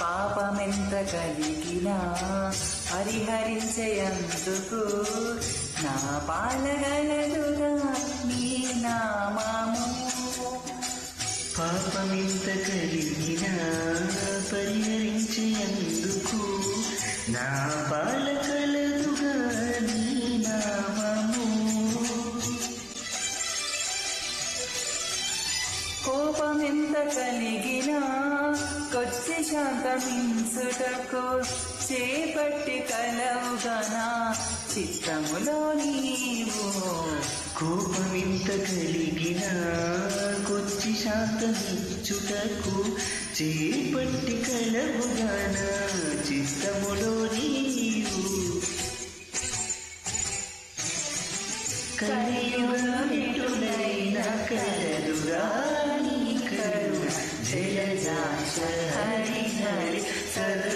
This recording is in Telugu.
పాపమెంత కలిగినా పరిహరించేందుకు నా పాలగలదుగా నీ నామము. పాపమెంత కలిగినా పరిహరించేందుకు నా పాలగలదుగా నీ నామము. కోపమెంత కలిగినా కొచ్చి శాంతమించుటకు చేపట్టి కలవుగనా చిత్తములో నీవు. కోపమెంత కలిగినా కొచ్చి శాంతమించుటకు చేపట్టి కలవుగనా చిత్తములో నీవు. కలియుగమిటులైన కలరుగా నీ కరుణ జలజాక్ష హరి హరి సదా